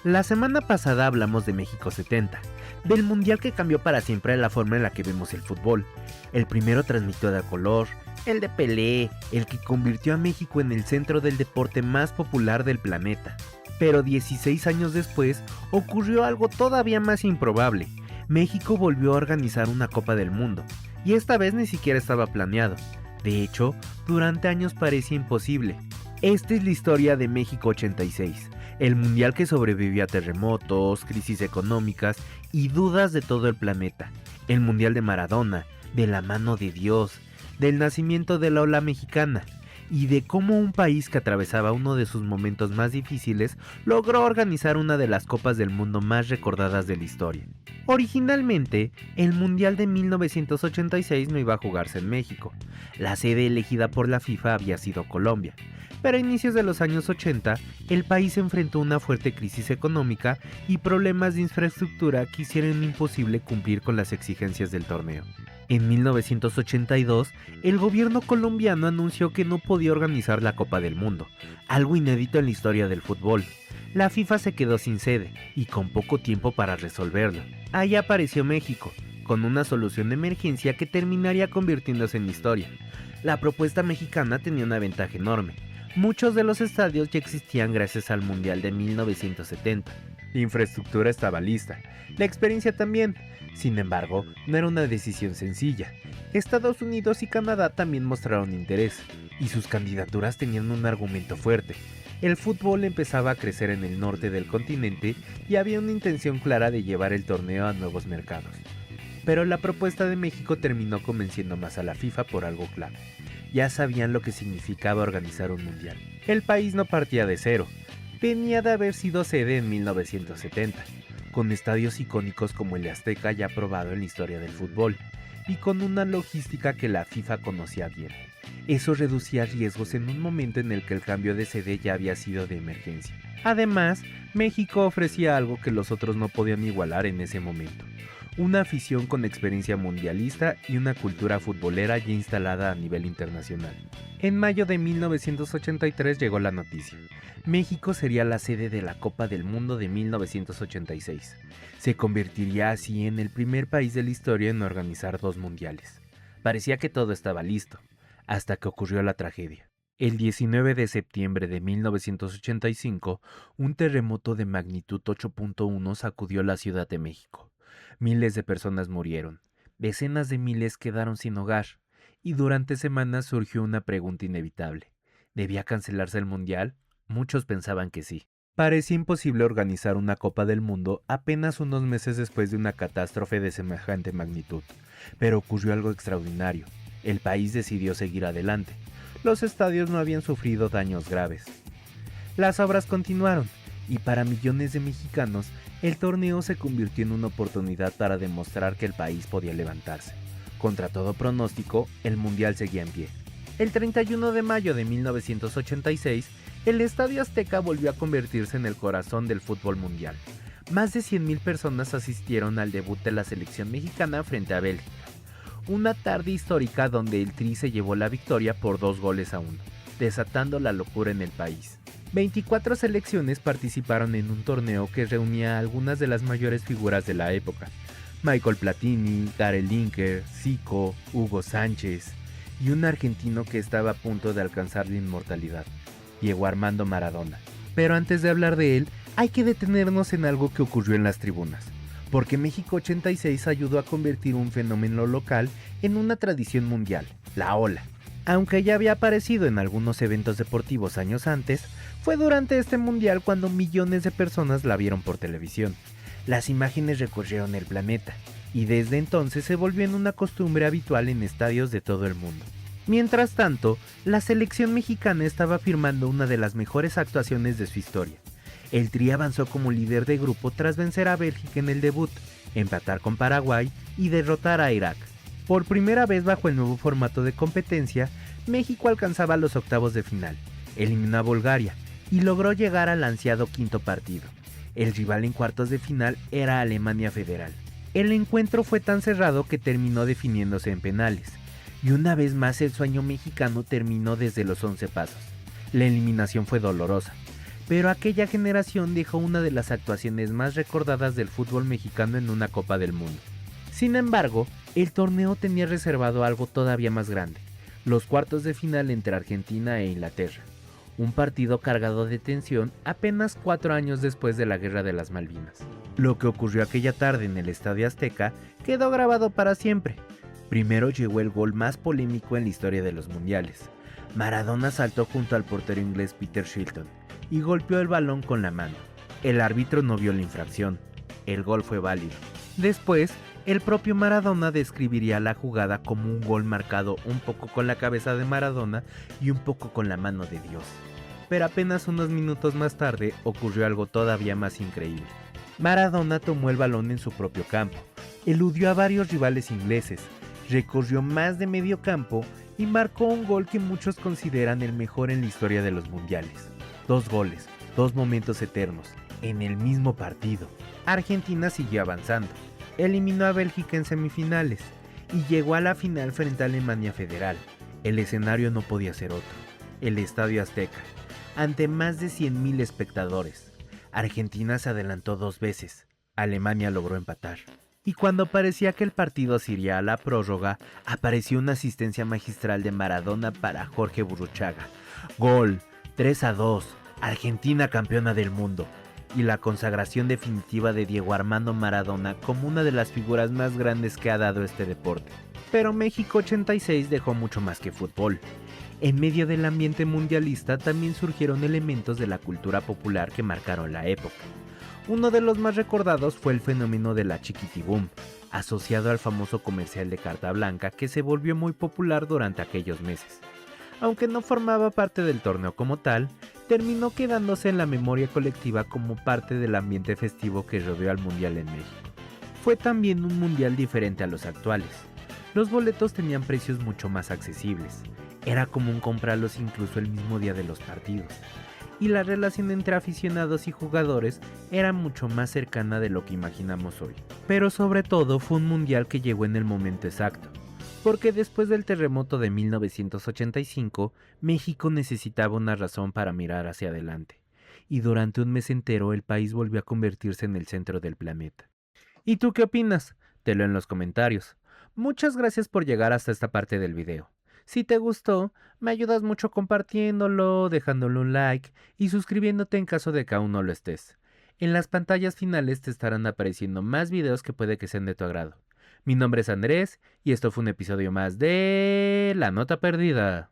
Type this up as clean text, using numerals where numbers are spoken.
La semana pasada hablamos de México 70, del mundial que cambió para siempre la forma en la que vemos el fútbol. El primero transmitido a color, el de Pelé, el que convirtió a México en el centro del deporte más popular del planeta. Pero 16 años después ocurrió algo todavía más improbable. México volvió a organizar una Copa del Mundo, y esta vez ni siquiera estaba planeado. De hecho, durante años parecía imposible. Esta es la historia de México 86, el mundial que sobrevivió a terremotos, crisis económicas y dudas de todo el planeta. El mundial de Maradona, de la mano de Dios, del nacimiento de la ola mexicana y de cómo un país que atravesaba uno de sus momentos más difíciles logró organizar una de las copas del mundo más recordadas de la historia. Originalmente, el Mundial de 1986 no iba a jugarse en México. La sede elegida por la FIFA había sido Colombia, pero a inicios de los años 80, el país enfrentó una fuerte crisis económica y problemas de infraestructura que hicieron imposible cumplir con las exigencias del torneo. En 1982, el gobierno colombiano anunció que no podía organizar la Copa del Mundo, algo inédito en la historia del fútbol. La FIFA se quedó sin sede y con poco tiempo para resolverlo. Ahí apareció México, con una solución de emergencia que terminaría convirtiéndose en historia. La propuesta mexicana tenía una ventaja enorme. Muchos de los estadios ya existían gracias al Mundial de 1970. La infraestructura estaba lista, la experiencia también. Sin embargo, no era una decisión sencilla. Estados Unidos y Canadá también mostraron interés, y sus candidaturas tenían un argumento fuerte. El fútbol empezaba a crecer en el norte del continente y había una intención clara de llevar el torneo a nuevos mercados. Pero la propuesta de México terminó convenciendo más a la FIFA por algo claro. Ya sabían lo que significaba organizar un mundial. El país no partía de cero. Venía de haber sido sede en 1970, con estadios icónicos como el Azteca ya probado en la historia del fútbol, y con una logística que la FIFA conocía bien. Eso reducía riesgos en un momento en el que el cambio de sede ya había sido de emergencia. Además, México ofrecía algo que los otros no podían igualar en ese momento: una afición con experiencia mundialista y una cultura futbolera ya instalada a nivel internacional. En mayo de 1983 llegó la noticia. México sería la sede de la Copa del Mundo de 1986. Se convertiría así en el primer país de la historia en organizar dos mundiales. Parecía que todo estaba listo, hasta que ocurrió la tragedia. El 19 de septiembre de 1985, un terremoto de magnitud 8.1 sacudió la Ciudad de México. Miles de personas murieron, decenas de miles quedaron sin hogar, y durante semanas surgió una pregunta inevitable. ¿Debía cancelarse el mundial? Muchos pensaban que sí. Parecía imposible organizar una Copa del Mundo apenas unos meses después de una catástrofe de semejante magnitud. Pero ocurrió algo extraordinario. El país decidió seguir adelante. Los estadios no habían sufrido daños graves. Las obras continuaron, y para millones de mexicanos, el torneo se convirtió en una oportunidad para demostrar que el país podía levantarse. Contra todo pronóstico, el mundial seguía en pie. El 31 de mayo de 1986, el Estadio Azteca volvió a convertirse en el corazón del fútbol mundial. Más de 100,000 personas asistieron al debut de la selección mexicana frente a Bélgica. Una tarde histórica donde el Tri se llevó la victoria por 2-1, desatando la locura en el país. 24 selecciones participaron en un torneo que reunía a algunas de las mayores figuras de la época: Michael Platini, Gary Lineker, Zico, Hugo Sánchez y un argentino que estaba a punto de alcanzar la inmortalidad, Diego Armando Maradona. Pero antes de hablar de él, hay que detenernos en algo que ocurrió en las tribunas, porque México 86 ayudó a convertir un fenómeno local en una tradición mundial, la ola. Aunque ya había aparecido en algunos eventos deportivos años antes, fue durante este mundial cuando millones de personas la vieron por televisión. Las imágenes recorrieron el planeta, y desde entonces se volvió en una costumbre habitual en estadios de todo el mundo. Mientras tanto, la selección mexicana estaba firmando una de las mejores actuaciones de su historia. El Tri avanzó como líder de grupo tras vencer a Bélgica en el debut, empatar con Paraguay y derrotar a Irak. Por primera vez bajo el nuevo formato de competencia, México alcanzaba los octavos de final, eliminó a Bulgaria y logró llegar al ansiado quinto partido. El rival en cuartos de final era Alemania Federal. El encuentro fue tan cerrado que terminó definiéndose en penales, y una vez más el sueño mexicano terminó desde los 11 pasos. La eliminación fue dolorosa, pero aquella generación dejó una de las actuaciones más recordadas del fútbol mexicano en una Copa del Mundo. Sin embargo, el torneo tenía reservado algo todavía más grande, los cuartos de final entre Argentina e Inglaterra, un partido cargado de tensión apenas 4 años después de la Guerra de las Malvinas. Lo que ocurrió aquella tarde en el Estadio Azteca quedó grabado para siempre. Primero llegó el gol más polémico en la historia de los mundiales. Maradona saltó junto al portero inglés Peter Shilton y golpeó el balón con la mano. El árbitro no vio la infracción. El gol fue válido. Después, el propio Maradona describiría la jugada como un gol marcado un poco con la cabeza de Maradona y un poco con la mano de Dios. Pero apenas unos minutos más tarde ocurrió algo todavía más increíble. Maradona tomó el balón en su propio campo, eludió a varios rivales ingleses, recorrió más de medio campo y marcó un gol que muchos consideran el mejor en la historia de los mundiales. 2 goles, 2 momentos eternos, en el mismo partido. Argentina siguió avanzando, eliminó a Bélgica en semifinales y llegó a la final frente a Alemania Federal. El escenario no podía ser otro, el Estadio Azteca, ante más de 100,000 espectadores. Argentina se adelantó 2 veces, Alemania logró empatar. Y cuando parecía que el partido se iría a la prórroga, apareció una asistencia magistral de Maradona para Jorge Burruchaga. Gol, 3-2, Argentina campeona del mundo. Y la consagración definitiva de Diego Armando Maradona como una de las figuras más grandes que ha dado este deporte. Pero México 86 dejó mucho más que fútbol. En medio del ambiente mundialista también surgieron elementos de la cultura popular que marcaron la época. Uno de los más recordados fue el fenómeno de la chiquitibum, asociado al famoso comercial de carta blanca que se volvió muy popular durante aquellos meses. Aunque no formaba parte del torneo como tal, terminó quedándose en la memoria colectiva como parte del ambiente festivo que rodeó al Mundial en México. Fue también un mundial diferente a los actuales. Los boletos tenían precios mucho más accesibles. Era común comprarlos incluso el mismo día de los partidos. Y la relación entre aficionados y jugadores era mucho más cercana de lo que imaginamos hoy. Pero sobre todo fue un mundial que llegó en el momento exacto, porque después del terremoto de 1985, México necesitaba una razón para mirar hacia adelante, y durante un mes entero el país volvió a convertirse en el centro del planeta. ¿Y tú qué opinas? Te leo en los comentarios. Muchas gracias por llegar hasta esta parte del video. Si te gustó, me ayudas mucho compartiéndolo, dejándole un like y suscribiéndote en caso de que aún no lo estés. En las pantallas finales te estarán apareciendo más videos que puede que sean de tu agrado. Mi nombre es Andrés y esto fue un episodio más de La Nota Perdida.